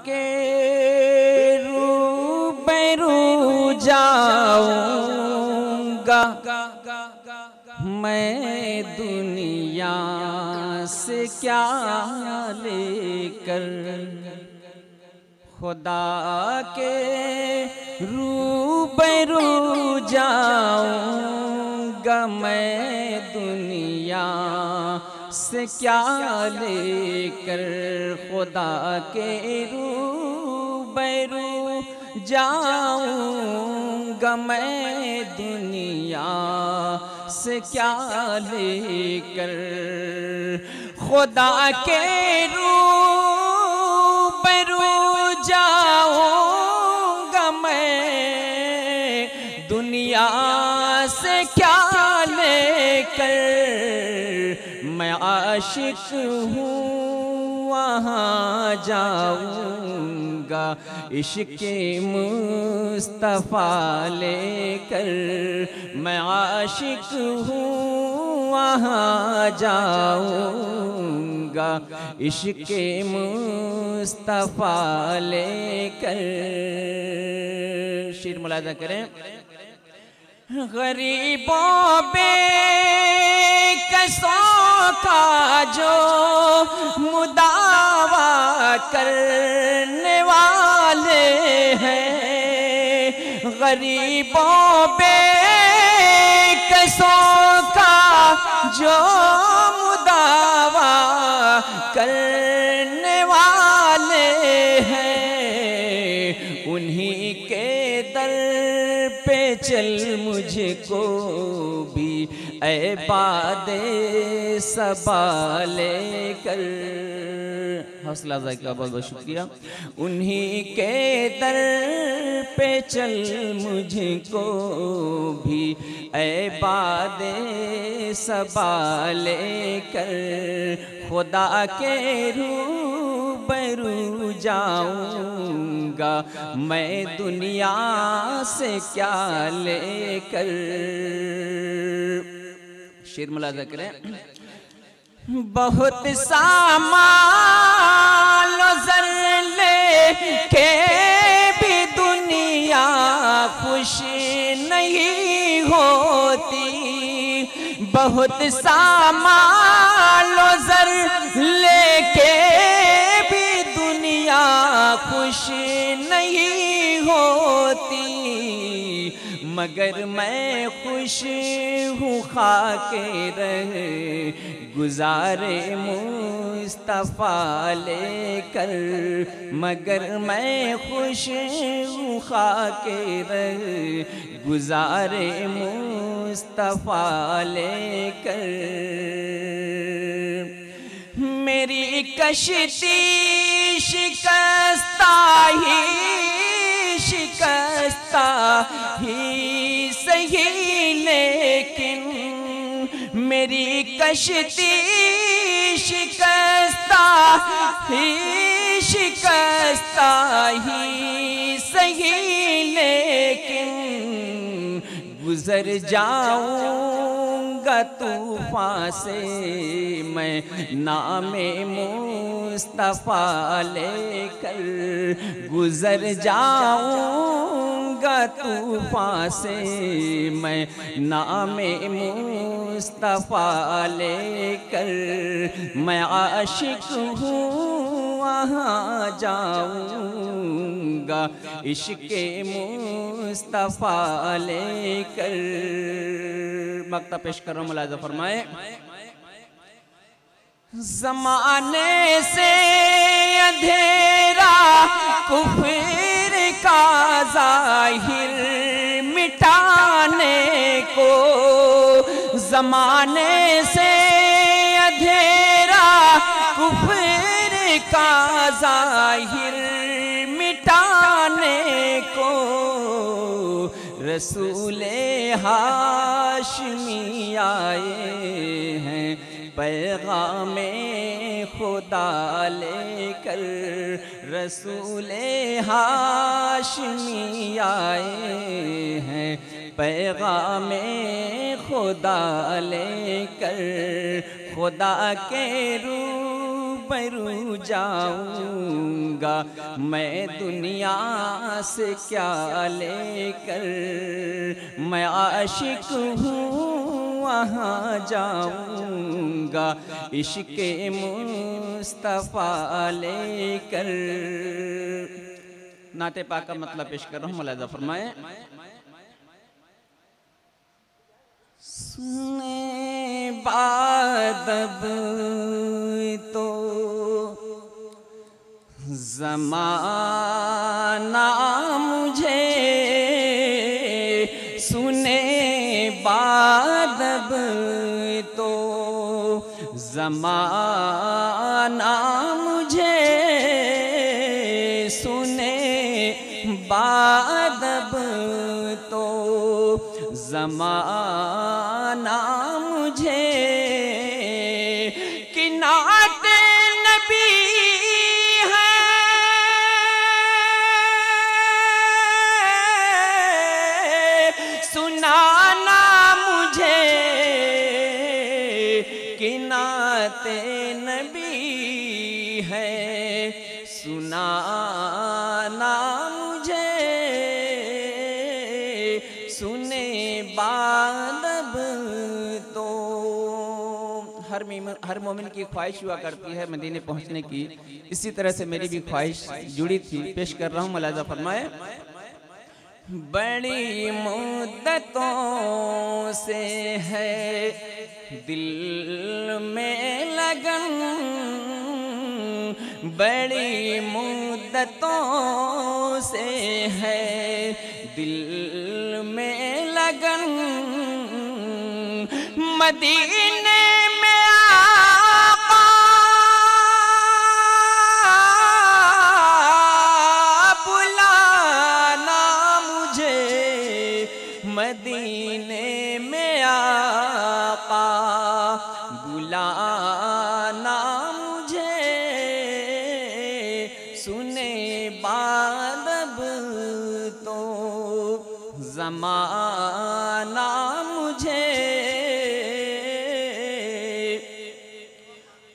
के रूबरू जाऊंगा मैं दुनिया से क्या लेकर, खुदा के रूबरू जाऊंगा मैं दुनिया से क्या लेकर, खुदा के रूबरू जाऊंगा मैं दुनिया से क्या लेकर, खुदा के रूबरू जाऊंगा मैं दुनिया से क्या लेकर। मैं आशिक हूँ वहाँ जाऊंगा इश्क़े मुस्तफ़ा लेकर, मैं आशिक हूँ वहाँ जाऊंगा इश्क़े मुस्तफ़ा लेकर। शेर मुलाज़ा करें। गरीबों बेकसों का जो मुदावा करने वाले हैं, गरीबों बेकसों का जो मुदावा करने वाले हैं, उन्हीं के दर पे चल मुझको भी ऐ बादे सबा लेकर। हौसला अफ़ज़ाई का बहुत बहुत शुक्रिया। उन्हीं के दर पे चल मुझको भी ऐ बादे सबा लेकर, खुदा के रूबरू जाऊंगा मैं दुनिया से क्या लेकर। शेर मुलाज़ा करें। बहुत सामान ज़र लेके भी दुनिया खुश नहीं होती, बहुत सामान ज़र लेके भी दुनिया खुश नहीं होती, मगर मैं खुश हूँ खाके रहे गुजारे मुस्तफ़ा लेकर, मगर मैं खुश हूँ खाके रहे गुजारे मुस्तफ़ा लेकर। मेरी कश्ती शिकस्ता ही सही, लेकिन मेरी कश्ती शिकस्ता ही सही, लेकिन गुजर जाऊंगा तूफान से मैं नामे मुस्तफ़ा लेकर, गुजर जाऊंगा तूफान से मैं नामे मुस्तफ़ा लेकर, मैं आशिक हूँ वहाँ जाऊंगा इश्क़े मुस्तफ़ा लेकर। मक्ता पेश कर रहा हूँ, मुलाज़ा फरमाए। ज़माने से अंधेरा कुफ़्र का ज़ाहिर मिटाने को, ज़माने से अंधेरा कुफ़्र का ज़ाहिर मिटाने को, रसूले हाशमी आए हैं पैगामे खुदा लेकर, रसूले हाशमी आए हैं पैगामे खुदा लेकर, खुदा के रूह रूबरू जाऊंगा, मैं दुनिया से क्या लेकर, मैं आशिक हूँ वहाँ जाऊंगा, इश्क़े मुस्तफ़ा लेकर। नाते पाक का मतलब पेश कर रहा हूँ, मुलाज़ा फरमाएं। सुने बादब तो ज़माना मुझे, सुने बादब तो ज़माना मुझे, सुने बादब तो ज़माना मुझे, कि नाते नबी है सुनाना मुझे, कि नाते नबी है सुनाना मुझे, सुने बादब तो। हर मोमिन की ख्वाहिश हुआ करती है मदीने पहुंचने की, इसी तरह से मेरी भी ख्वाहिश जुड़ी थी। पेश कर रहा हूँ, मुलाज़ा फरमाए। बड़ी मुद्दतों से है दिल में लगन, बड़ी मुद्दतों से है दिल में लगन, मदीने में आका बुलाना मुझे, मदीने में आका बुलाना मुझे, सुने बादब तो ज़माना मुझे,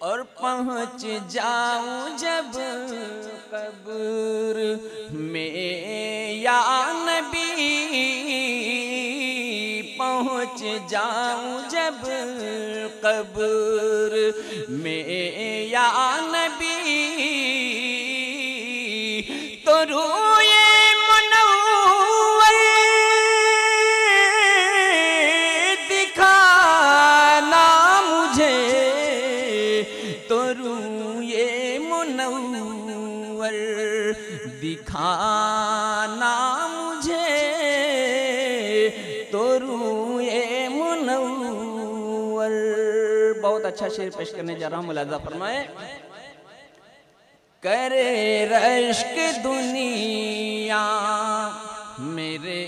और पहुँच जाऊं जब कब्र में या नबी, पहुँच जाऊं जब कब्र में या नबी, तो रूए मुनव्वर दिखाना मुझे, तो रूए मुनव्वर दिखाना मुझे, तो रूए मुनव्वर। बहुत अच्छा शेर पेश करने जा रहा हूँ, मुलाज़ा फरमाए। करे रश्क दुनिया मेरे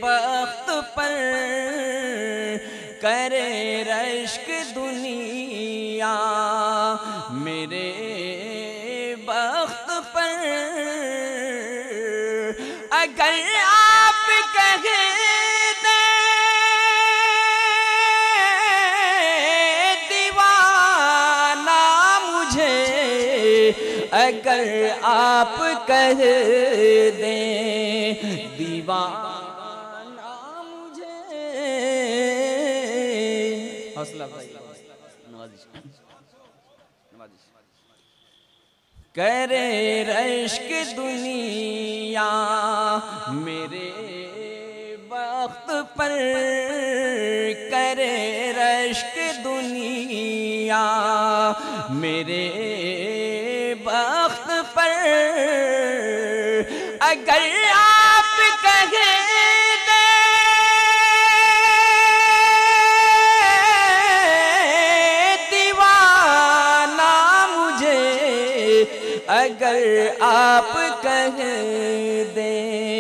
बख्त पर, करे रश्क दुनिया मेरे बख्त पर, अगर आप कहे अगर आप कह दें दीवाना मुझे, हौसला भाई करे रश्क दुनिया मेरे वक्त पर, करे रश्क दुनिया मेरे वक्त पर, अगर आप कहे दीवाना मुझे, अगर आप कह दें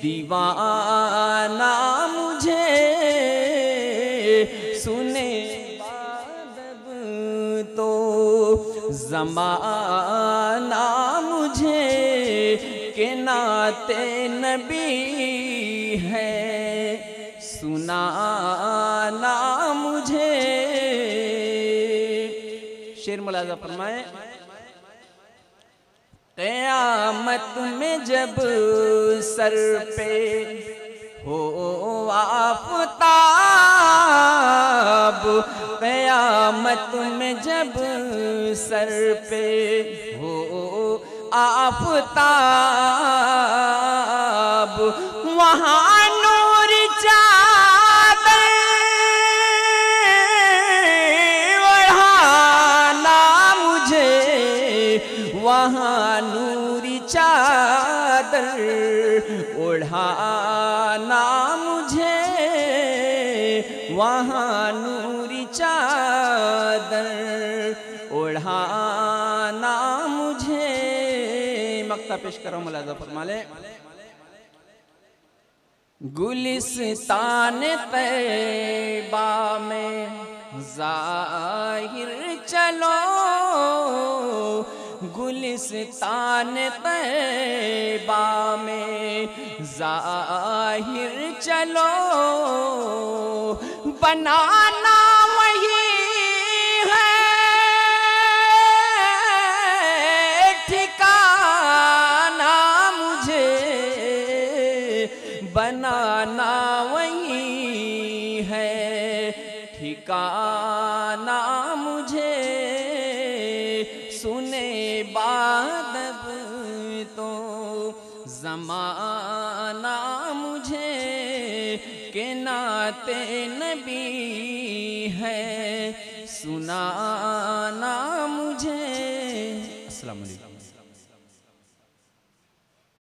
दीवाना मुझे, सुने बादब तो ज़माना मुझे, के नाते नबी है सुनाना मुझे। शेर मुलाजा फरमाए। क़यामत में जब सर पे हो आफ़ताब, क़यामत में जब सर पे हो आफ़ताब, वहाँ नूर चादर ओढ़ाना मुझे, वहाँ नूरी चादर ओढ़ाना मुझे, वहाँ नूरी चादर ओढ़ाना मुझे। मक्ता पेश करो मुलाज़ा फरमा ले। गुलिस्तान तैबा में ज़ाहिर चलो, गुलिस्तान तैबा में ज़ाहिर चलो, बनाना वही है ठिकाना मुझे, बनाना वही है ठिकाना मुझे। सुने बादब तो ज़माना मुझे, के नाते नबी है सुनाना मुझे। अस्सलाम वालेकुम।